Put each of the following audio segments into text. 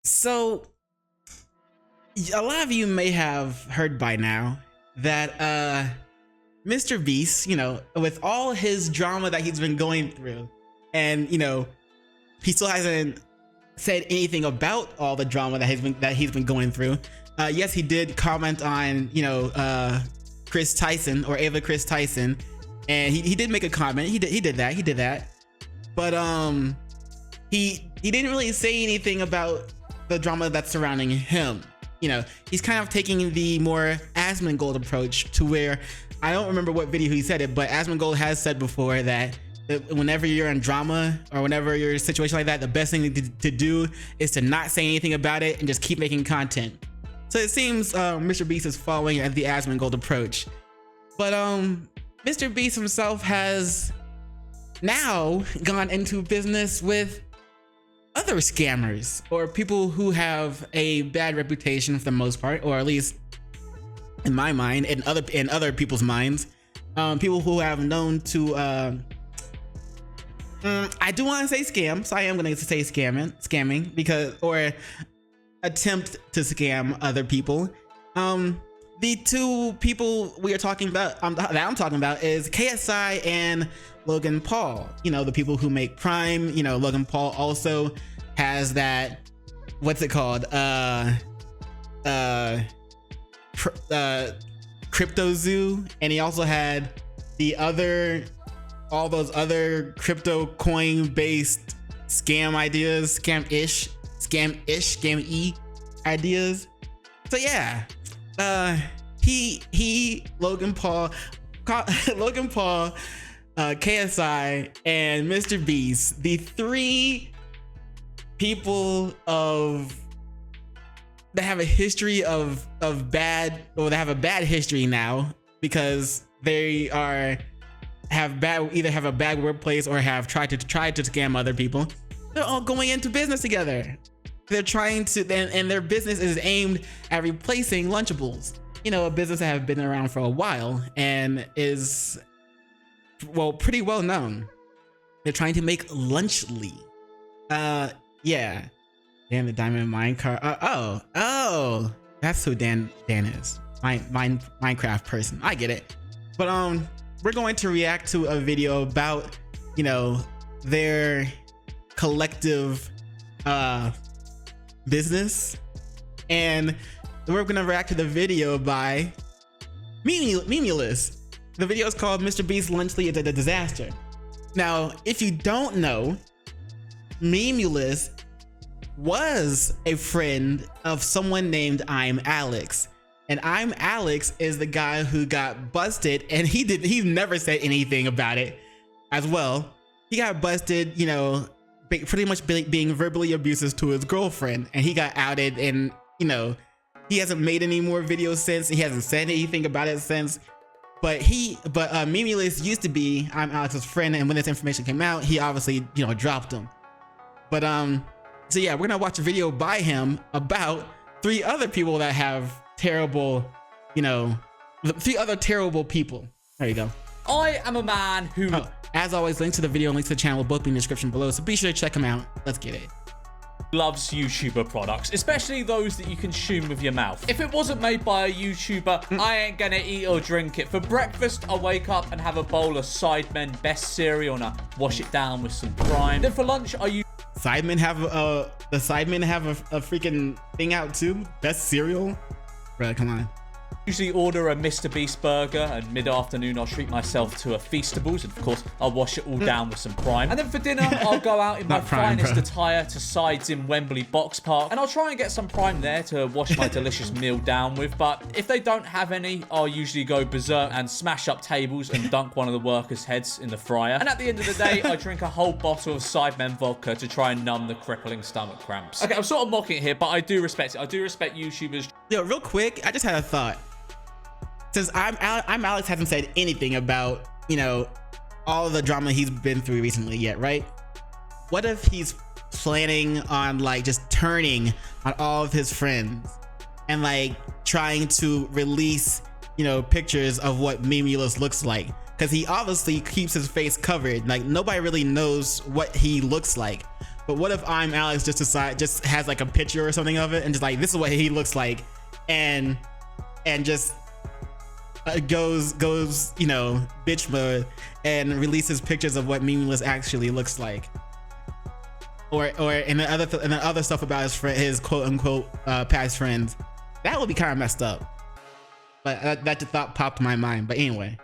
So, a lot of you may have heard by now that MrBeast, with all his drama that he's been going through, and he still hasn't said anything about all the drama that he's been going through. Yes, he did comment on Chris Tyson, or Ava Chris Tyson, and he did make a comment. He did that, but he didn't really say anything about the drama that's surrounding him. He's kind of taking the more Asmongold approach, to where, I don't remember what video he said it, but Asmongold has said before that whenever you're in drama or whenever you're in a situation like that, the best thing to do is to not say anything about it and just keep making content. So it seems MrBeast is following the Asmongold approach. But MrBeast himself has now gone into business with other scammers, or people who have a bad reputation for the most part, or at least in my mind and in other people's minds. People who have known to I do want to say scam, so I am going to say scamming, because, or attempt to scam other people. The two people we are talking about, that I'm talking about, is KSI and Logan Paul. The people who make Prime. Logan Paul also has that, what's it called? Crypto Zoo, and he also had all those other crypto coin based scam ideas, scam-y ideas. So yeah, Logan Paul, KSI, and MrBeast, the three people that have a history of bad, or they have a bad history now, because they either have a bad workplace or have tried to scam other people. They're all going into business together. They're trying to, and their business is aimed at replacing Lunchables. A business that have been around for a while and is, well, pretty well known. They're trying to make Lunchly. Yeah. Dan the Diamond Minecraft. Oh, that's who Dan is. Minecraft person. I get it. But we're going to react to a video about their collective business, and we're gonna react to the video by Memeulous. The video is called MrBeast Lunchly is a Disaster. Now, if you don't know, Memeulous was a friend of someone named I'm Alex. And I'm Alex is the guy who got busted, and he never said anything about it as well. He got busted, pretty much being verbally abusive to his girlfriend, and he got outed, and he hasn't made any more videos since. He hasn't said anything about it since. But Memeulous used to be I'm Alex's friend, and when this information came out, he obviously dropped him. But so yeah, we're gonna watch a video by him about three other people that have terrible, three other terrible people. There you go. I am a man who, as always, links to the video and links to the channel will both be in the description below, so be sure to check them out. Let's get it. loves YouTuber products, especially those that you consume with your mouth. If it wasn't made by a YouTuber, I ain't gonna eat or drink it. For breakfast, I wake up and have a bowl of Sidemen Best cereal and I wash it down with some Prime. Then for lunch, I use Sidemen have a freaking thing out too. Best cereal, bro. Come on. Usually order a MrBeast burger, and mid-afternoon I'll treat myself to a Feastables, and of course I'll wash it all down with some Prime. And then for dinner I'll go out in my finest attire to Sides in Wembley Box Park, and I'll try and get some Prime there to wash my delicious meal down with. But if they don't have any, I'll usually go berserk and smash up tables and dunk one of the workers' heads in the fryer. And at the end of the day, I drink a whole bottle of Sidemen vodka to try and numb the crippling stomach cramps. Okay, I'm sort of mocking it here, but I do respect it. I do respect YouTubers. Yo, real quick, I just had a thought. Since I'm Alex hasn't said anything about, all of the drama he's been through recently yet, right? What if he's planning on just turning on all of his friends and trying to release, pictures of what Memeulous looks like? Because he obviously keeps his face covered. Nobody really knows what he looks like. But what if I'm Alex just has like a picture or something of it and just like, this is what he looks like, and just goes, you know, bitch mode and releases pictures of what Memeulous actually looks like, or and the other stuff about his quote unquote past friends. That would be kind of messed up. But that just thought popped in my mind. But anyway,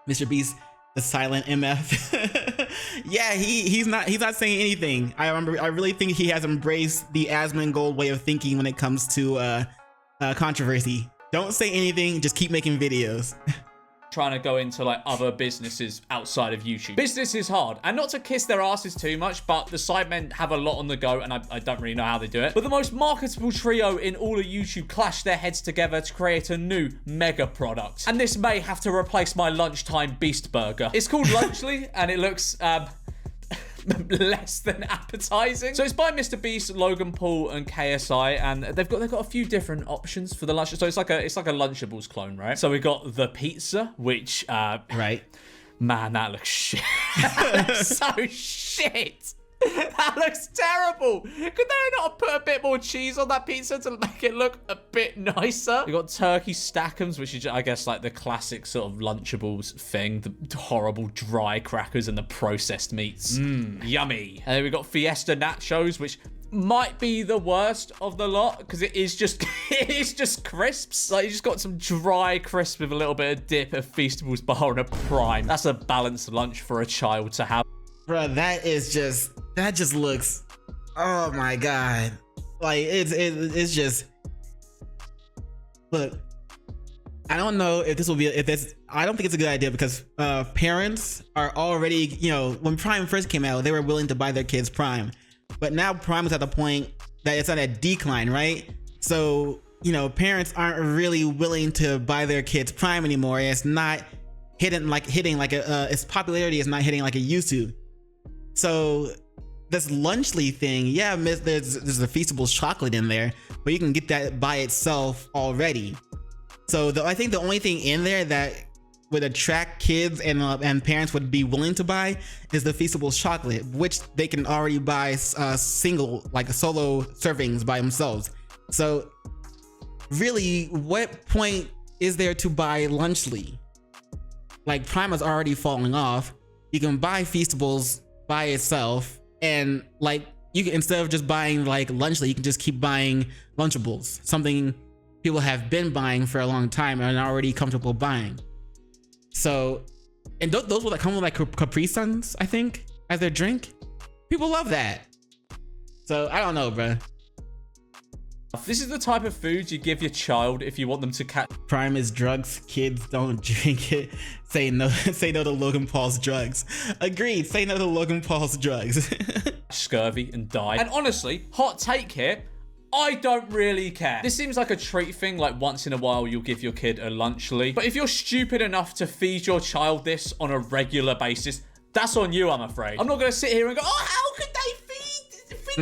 MrBeast, the silent MF. Yeah, he's not saying anything. I really think he has embraced the Asmongold way of thinking when it comes to controversy. Don't say anything, just keep making videos. Trying to go into like other businesses outside of YouTube. Business is hard, and not to kiss their asses too much, but the Sidemen have a lot on the go, and I don't really know how they do it. But the most marketable trio in all of YouTube clashed their heads together to create a new mega product. And this may have to replace my lunchtime beast burger. It's called Lunchly, and it looks less than appetizing. So it's by MrBeast, Logan Paul, and KSI, and they've got a few different options for the lunch. So it's like a Lunchables clone, right? So we got the pizza, which right, man, that looks shit. That looks so shit. That looks terrible. Could they not put a bit more cheese on that pizza to make it look a bit nicer? We got turkey stackums, which is, I guess, like the classic sort of Lunchables thing. The horrible dry crackers and the processed meats. Yummy. And then we got Fiesta nachos, which might be the worst of the lot because it is just crisps. Like, you just got some dry crisps with a little bit of dip of Feastables bar and a prime. That's a balanced lunch for a child to have. Bruh, that just looks, oh my god, like it's just, look, I don't know if I don't think it's a good idea because parents are already, you know, when Prime first came out, they were willing to buy their kids Prime, but now Prime is at the point that it's on a decline, right? So, you know, parents aren't really willing to buy their kids Prime anymore. It's not hitting like its popularity is not hitting like it used to. So this Lunchly thing, yeah, there's a Feastables chocolate in there, but you can get that by itself already. So I think the only thing in there that would attract kids and parents would be willing to buy is the Feastables chocolate, which they can already buy single, like solo servings by themselves. So really, what point is there to buy Lunchly? Like, Prime is already falling off. You can buy Feastables by itself, and like, you can, instead of just buying like Lunchly, you can just keep buying Lunchables, something people have been buying for a long time and are already comfortable buying. So, and those will come with like Capri Suns, I think, as their drink. People love that. So I don't know, bro. This is the type of food you give your child if you want them to catch. Prime is drugs. Kids don't drink it. Say no to Logan Paul's drugs. Agreed. Say no to Logan Paul's drugs. Scurvy and die. And honestly, hot take here, I don't really care. This seems like a treat thing, like once in a while you'll give your kid a Lunchly. But if you're stupid enough to feed your child this on a regular basis, that's on you, I'm afraid. I'm not gonna sit here and go, oh, how could they feed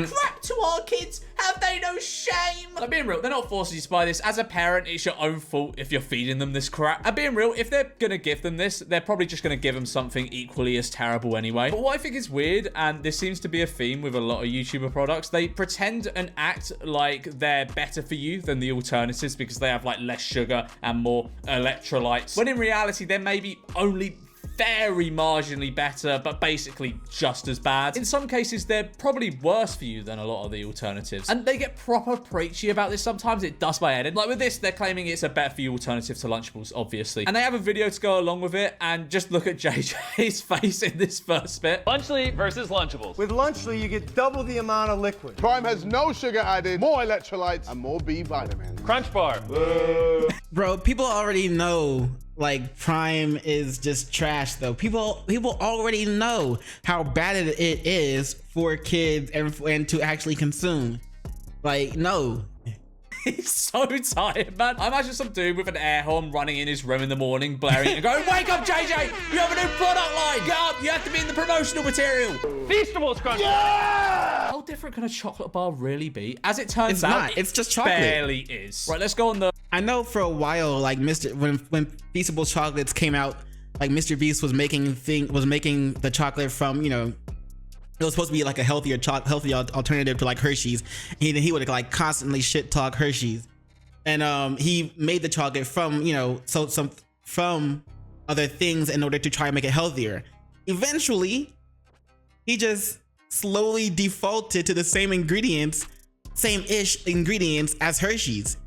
crap to our kids? Have they no shame? Like, being real, they're not forcing you to buy this. As a parent, it's your own fault if you're feeding them this crap. And being real, if they're gonna give them this, they're probably just gonna give them something equally as terrible anyway. But what I think is weird, and this seems to be a theme with a lot of YouTuber products, they pretend and act like they're better for you than the alternatives because they have like less sugar and more electrolytes, when in reality they're maybe only very marginally better, but basically just as bad. In some cases, they're probably worse for you than a lot of the alternatives. And they get proper preachy about this sometimes. It does my head in. Like with this, they're claiming it's a better for you alternative to Lunchables, obviously. And they have a video to go along with it, and just look at JJ's face in this first bit. Lunchly versus Lunchables. With Lunchly, you get double the amount of liquid. Prime has no sugar added, more electrolytes, and more B vitamins. Crunch bar. Bro, people already know like Prime is just trash though. People already know how bad it is for kids and to actually consume. Like, no. He's so tired, man. I imagine some dude with an air horn running in his room in the morning, blaring and going, wake up, JJ! You have a new product line! Get up! You have to be in the promotional material! Feastables Crunch. Yeah! How different can a chocolate bar really be? As it turns out, it's just chocolate. Barely is. Right, let's go on the... I know for a while, like when Feastables chocolates came out, like MrBeast was making the chocolate from, you know, it was supposed to be like a healthier alternative to like Hershey's. He would like constantly shit talk Hershey's, and he made the chocolate from from other things in order to try and make it healthier. Eventually, he just slowly defaulted to the same same-ish ingredients as Hershey's.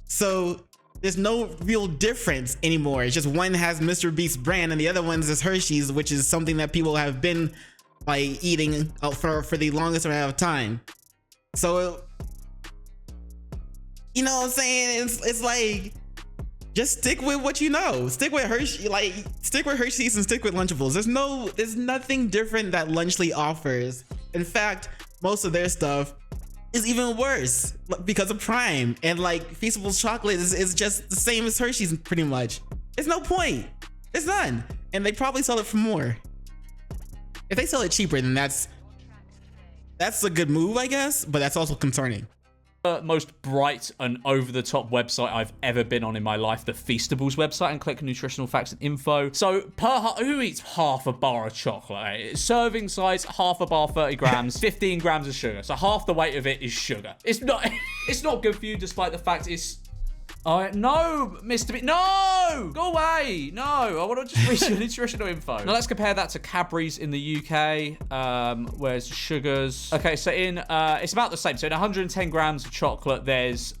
So there's no real difference anymore. It's just one has MrBeast brand and the other one's is Hershey's, which is something that people have been like eating for the longest amount of time. So, you know what I'm saying? It's like, just stick with what you know. Stick with Hershey, stick with Hershey's and stick with Lunchables. There's nothing different that Lunchly offers. In fact, most of their stuff is even worse because of Prime, and like Feastables chocolate is just the same as Hershey's pretty much. There's no point. There's none, and they probably sell it for more. If they sell it cheaper, then that's a good move, I guess, but that's also concerning. Most bright and over-the-top website I've ever been on in my life, the Feastables website, and click nutritional facts and info. So who eats half a bar of chocolate? Serving size, half a bar, 30 grams, 15 grams of sugar. So half the weight of it is sugar. It's not good for you, despite the fact it's... no, MrBeast, no! Go away! No, I want to just read your nutritional info. Now let's compare that to Cadbury's in the UK, where's sugars? Okay, so it's about the same. So in 110 grams of chocolate, there's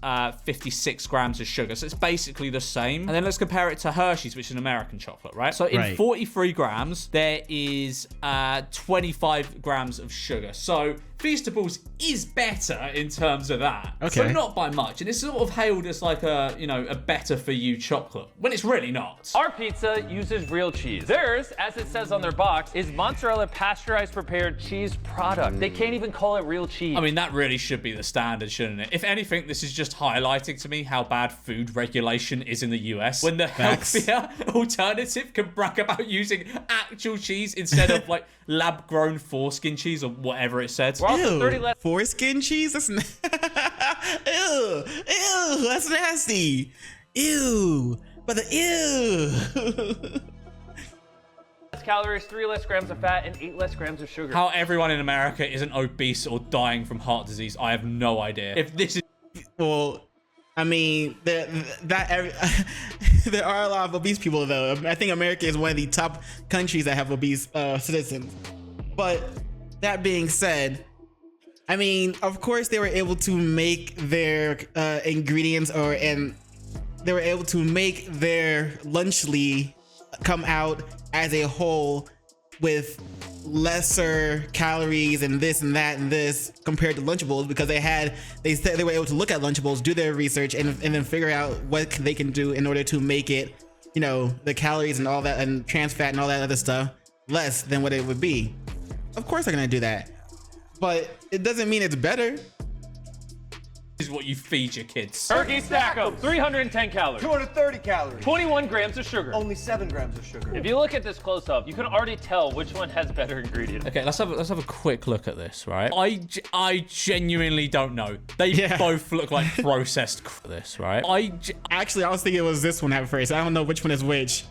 56 grams of sugar. So it's basically the same. And then let's compare it to Hershey's, which is an American chocolate, right? So in 43 grams, there is 25 grams of sugar. So Feastables is better in terms of that. Okay. So not by much. And it's sort of hailed as like a better for you chocolate, when it's really not. Our pizza uses real cheese. Theirs, as it says on their box, is mozzarella pasteurized prepared cheese product. They can't even call it real cheese. I mean, that really should be the standard, shouldn't it? If anything, this is just highlighting to me how bad food regulation is in the US, when the healthier alternative can brag about using actual cheese instead of like lab-grown foreskin cheese or whatever it said. Ew, foreskin cheese? That's ew, that's nasty. Ew, but ew. Calories, 3 less grams of fat, and 8 less grams of sugar. How everyone in America isn't obese or dying from heart disease, I have no idea. If this is... Well, I mean, there are a lot of obese people, though. I think America is one of the top countries that have obese citizens. But that being said, I mean, of course they were able to make their ingredients they were able to make their Lunchly come out as a whole with lesser calories and this and that and this compared to Lunchables, because they were able to look at Lunchables, do their research, and then figure out what they can do in order to make it, the calories and all that and trans fat and all that other stuff less than what it would be. Of course they're gonna do that, but it doesn't mean it's better. This is what you feed your kids. Turkey stack 'em, 310 calories. 230 calories. 21 grams of sugar. Only 7 grams of sugar. If you look at this close up, you can already tell which one has better ingredients. Okay, let's have a quick look at this, right? I genuinely don't know. They both look like processed this, right? Actually, I was thinking it was this one at first. I don't know which one is which.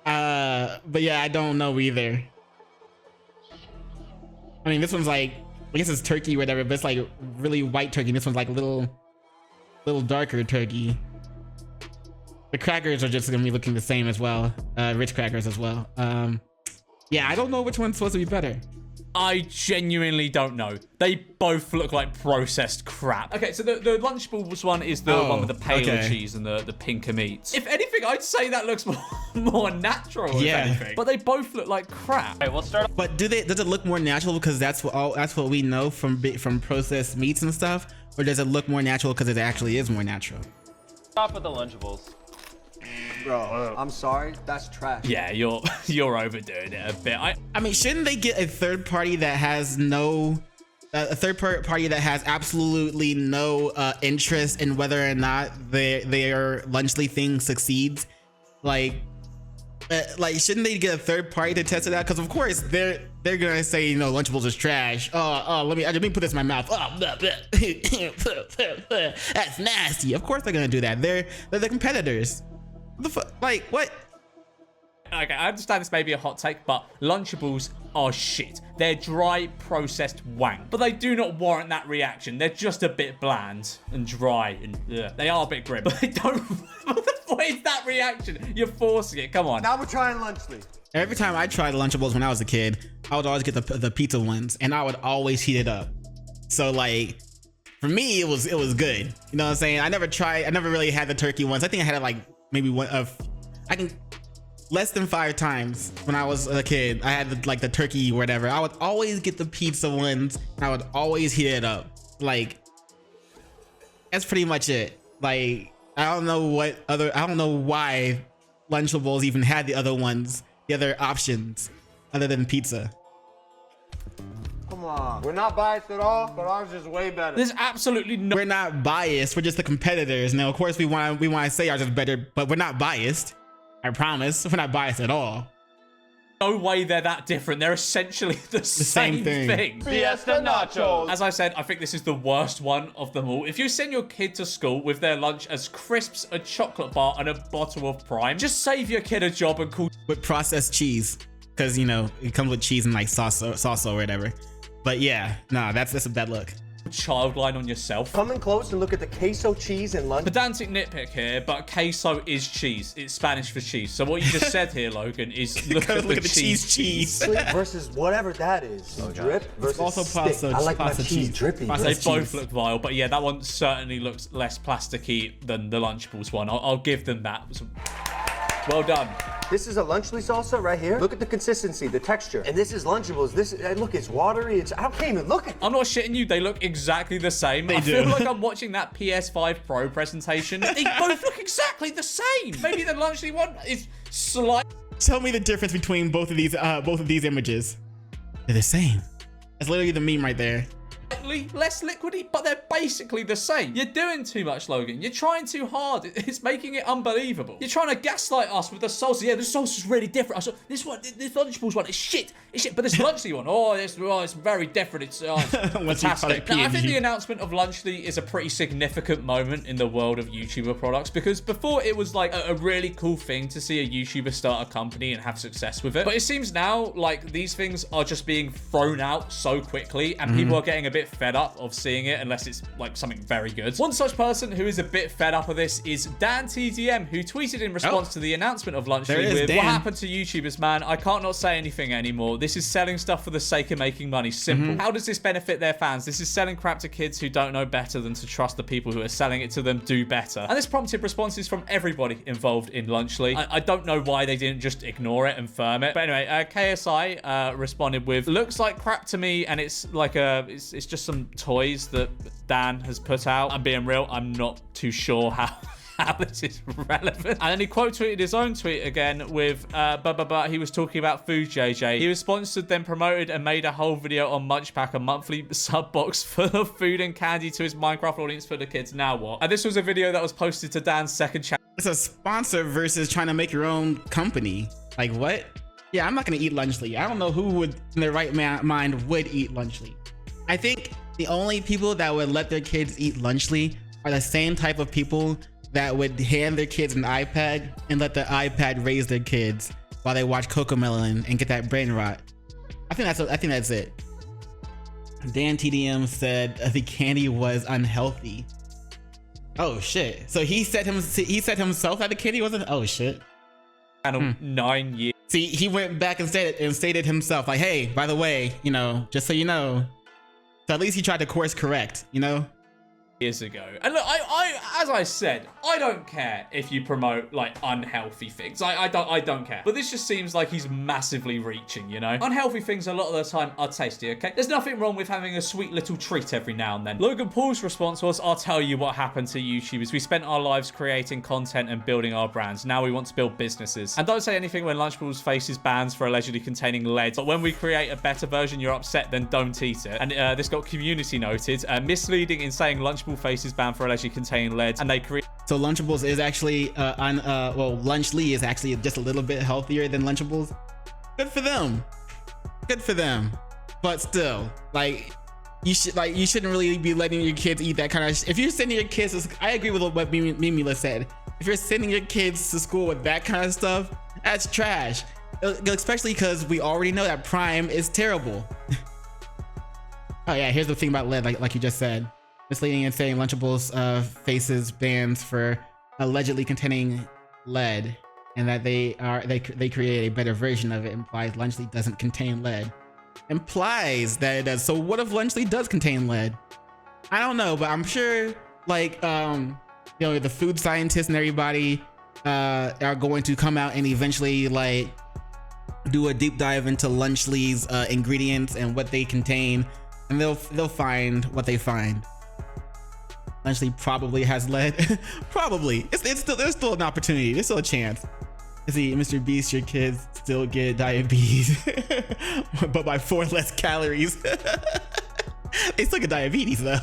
But yeah, I don't know either. I mean, this one's like, I guess it's turkey or whatever, but it's like really white turkey. This one's like a little darker turkey. The crackers are just gonna be looking the same as well. Rich crackers as well. Yeah, I don't know which one's supposed to be better. I genuinely don't know. They both look like processed crap. Okay, so the Lunchables one is the one with the paler cheese and the pinker meats. If anything, I'd say that looks more natural. If anything. But they both look like crap. Okay, we'll start. But does it look more natural because that's what we know from processed meats and stuff, or does it look more natural because it actually is more natural? Off with the Lunchables. Bro, I'm sorry, that's trash. Yeah, you're overdoing it a bit. I mean, shouldn't they get a third party that has party that has absolutely no interest in whether or not their Lunchly thing succeeds? Like shouldn't they get a third party to test it out? Because of course they're gonna say, Lunchables is trash. Let me put this in my mouth. Oh, blah, blah. That's nasty. Of course they're gonna do that. They're the competitors. What the fuck? Like, what? Okay, I understand this may be a hot take, but Lunchables are shit. They're dry, processed wank. But they do not warrant that reaction. They're just a bit bland and dry and they are a bit grim. But they don't. What is that reaction? You're forcing it. Come on. Now we're trying Lunchly. Every time I tried Lunchables when I was a kid, I would always get the pizza ones, and I would always heat it up. So like, for me, it was good. You know what I'm saying? I never really had the turkey ones. I think I had it like maybe less than 5 times when I was a kid. I had like the turkey or whatever. I would always get the pizza ones, and I would always heat it up. Like, that's pretty much it. Like, I don't know why Lunchables even had the other ones, the other options other than pizza. Come on. We're not biased at all, but ours is way better. There's absolutely no. We're not biased. We're just the competitors. Now, of course, we want to say ours is better, but we're not biased. I promise. We're not biased at all. No way they're that different. They're essentially the same thing. Fiesta nachos. As I said, I think this is the worst one of them all. If you send your kid to school with their lunch as crisps, a chocolate bar, and a bottle of Prime, just save your kid a job and call with processed cheese, because you know it comes with cheese and like sauce or whatever. But yeah, nah, that's a bad look. child line on yourself. Come in close and look at the queso cheese and lunch. Pedantic nitpick here, but queso is cheese. It's Spanish for cheese. So what you just said here, Logan, is look at the cheese. Versus whatever that is. Drip versus also stick. pasta. I like my pasta cheese drippy. They both look vile, but yeah, that one certainly looks less plasticky than the Lunchables one. I'll give them that. Well done. This is a Lunchly salsa right here. Look at the consistency, the texture. And this is Lunchables. This, look, it's watery. I can't even look at it. I'm not shitting you. They look exactly the same. I feel like I'm watching that PS5 Pro presentation. They both look exactly the same. Maybe the Lunchly one is slight. Tell me the difference between both of these images. They're the same. That's literally the meme right there. Less liquidy, but they're basically the same. You're doing too much, Logan. You're trying too hard. It's making it unbelievable. You're trying to gaslight us with the salsa. Yeah, the salsa's really different. This Lunchables one is shit. It's shit. But this Lunchly one, it's very different. It's fantastic. Now, I think the announcement of Lunchly is a pretty significant moment in the world of YouTuber products, because before it was like a really cool thing to see a YouTuber start a company and have success with it. But it seems now like these things are just being thrown out so quickly, and people are getting a bit fed up of seeing it unless it's like something very good. One such person who is a bit fed up of this is Dan TDM, who tweeted in response to the announcement of Lunchly with, "What happened to YouTubers, man? I can't not say anything anymore. This is selling stuff for the sake of making money. Simple. How does this benefit their fans? This is selling crap to kids who don't know better than to trust the people who are selling it to them do better." And this prompted responses from everybody involved in Lunchly. I don't know why they didn't just ignore it and firm it. But anyway, KSI responded with, "Looks like crap to me, and it's like it's just some toys that Dan has put out. I'm being real, I'm not too sure how this is relevant." And then he quote tweeted his own tweet again with he was talking about food, JJ. He was sponsored, then promoted, and made a whole video on Munchpack, a monthly sub box full of food and candy to his Minecraft audience for the kids. Now what? And this was a video that was posted to Dan's second channel. It's a sponsor versus trying to make your own company. Like what? Yeah, I'm not gonna eat Lunchly. I don't know who would in their right mind would eat Lunchly. I think the only people that would let their kids eat Lunchly are the same type of people that would hand their kids an iPad and let the iPad raise their kids while they watch Cocomelon and get that brain rot. I think that's it. Dan TDM said the candy was unhealthy. Oh shit! So he said himself that the candy wasn't. Oh shit! 9 years. See, he went back and stated himself like, "Hey, by the way, you know, just so you know." So at least he tried to course correct, you know? Years ago. And look, as I said, I don't care if you promote like unhealthy things. I don't care. But this just seems like he's massively reaching, you know? Unhealthy things a lot of the time are tasty, okay? There's nothing wrong with having a sweet little treat every now and then. Logan Paul's response was, "I'll tell you what happened to YouTubers. We spent our lives creating content and building our brands. Now we want to build businesses. And don't say anything when Lunchables faces bans for allegedly containing lead. But when we create a better version, you're upset, then don't eat it." And this got community noted. Misleading in saying Lunchable faces banned for allegedly containing lead, and they create. So Lunchables is actually Lunchly is actually just a little bit healthier than Lunchables. Good for them. Good for them. But still, like you shouldn't really be letting your kids eat that kind of. If you're sending your kids, I agree with what Memeulous said. If you're sending your kids to school with that kind of stuff, that's trash. especially because we already know that Prime is terrible. Oh yeah, here's the thing about lead, like you just said. Misleading and saying Lunchables faces bans for allegedly containing lead, and that they create a better version of it implies Lunchly doesn't contain lead. Implies that it does. So what if Lunchly does contain lead? I don't know, but I'm sure like you know, the food scientists and everybody are going to come out and eventually like do a deep dive into Lunchly's ingredients and what they contain, and they'll find what they find. Lunchly probably has lead. Probably. It's still, there's still an opportunity. There's still a chance. See, MrBeast, your kids still get diabetes, but by 4 less calories. They still get diabetes though.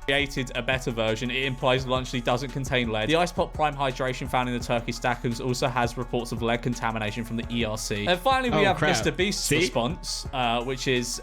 Created a better version. It implies Lunchly doesn't contain lead. The Ice Pop Prime Hydration found in the turkey stackers also has reports of lead contamination from the ERC. And finally, we have MrBeast's response, which is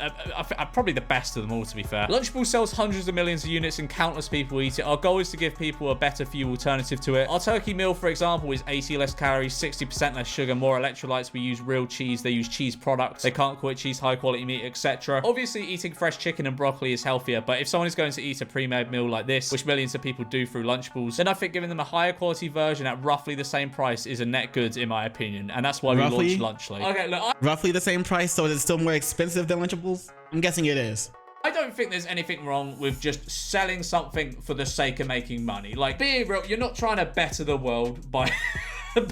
probably the best of them all, to be fair. Lunchable sells hundreds of millions of units and countless people eat it. Our goal is to give people a better for you alternative to it. Our turkey meal, for example, is 80 less calories, 60% less sugar, more electrolytes. We use real cheese. They use cheese products. They can't call it cheese, high quality meat, etc. Obviously, eating fresh chicken and broccoli is healthier, but if someone is going to eat a pre-made meal like this, which millions of people do through Lunchables, then I think giving them a higher quality version at roughly the same price is a net good, in my opinion, and that's why we launched Lunchly. Okay, look, roughly the same price, so is it still more expensive than Lunchables? I'm guessing it is. I don't think there's anything wrong with just selling something for the sake of making money. Like, being real, you're not trying to better the world by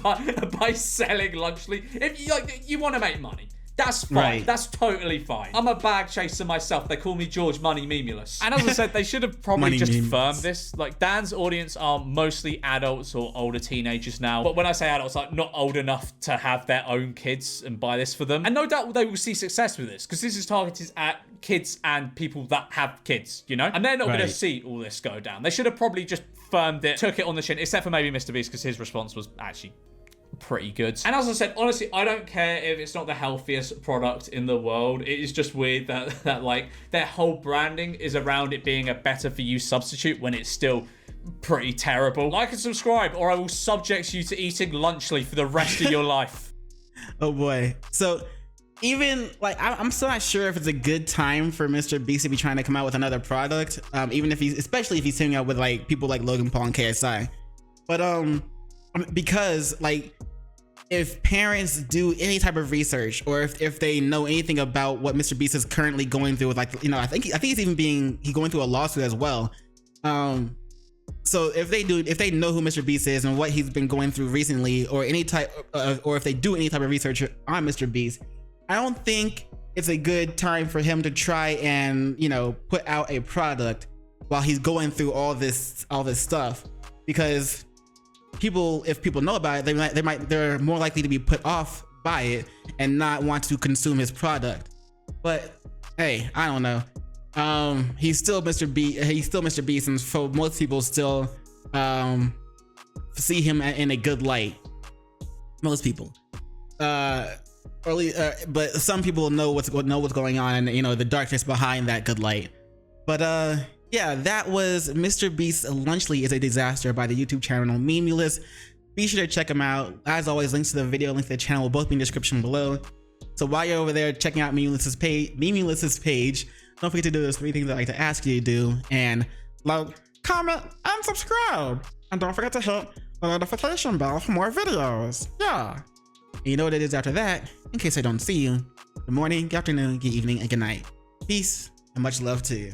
by selling Lunchly. If you want to make money, that's fine. Right. That's totally fine. I'm a bag chaser myself. They call me George Money Memeulous. And as I said, they should have probably just firmed this. Like, Dan's audience are mostly adults or older teenagers now. But when I say adults, like, not old enough to have their own kids and buy this for them. And no doubt they will see success with this, because this is targeted at kids and people that have kids, you know? And they're not going to see all this go down. They should have probably just firmed it, took it on the chin, except for maybe MrBeast, because his response was actually pretty good. And as I said, honestly, I don't care if it's not the healthiest product in the world. It is just weird that like their whole branding is around it being a better for you substitute when it's still pretty terrible. Like and subscribe, or I will subject you to eating Lunchly for the rest of your life. Oh boy. So even like I'm still not sure if it's a good time for MrBeast to be trying to come out with another product, even if especially if he's teaming up with like people like Logan Paul and KSI. But because like if parents do any type of research, or if they know anything about what MrBeast is currently going through with, like, you know, I think he's even he's going through a lawsuit as well. So if they know who MrBeast is and what he's been going through recently, or any type or if they do any type of research on MrBeast, I don't think it's a good time for him to try and, you know, put out a product while he's going through all this stuff, because if people know about it, they're more likely to be put off by it and not want to consume his product. But hey, I don't know. He's still MrBeast, and for most people still see him in a good light. Most people, but some people know what's going on, and, you know, the darkness behind that good light. But yeah, that was MrBeast's Lunchly is a Disaster by the YouTube channel Memeulous. Be sure to check him out. As always, links to the video, links to the channel will both be in the description below. So while you're over there checking out Memeulous's page, don't forget to do those 3 things I like to ask you to do, and like, comment, and subscribe. And don't forget to hit the notification bell for more videos. Yeah. And you know what it is after that, in case I don't see you. Good morning, good afternoon, good evening, and good night. Peace, and much love to you.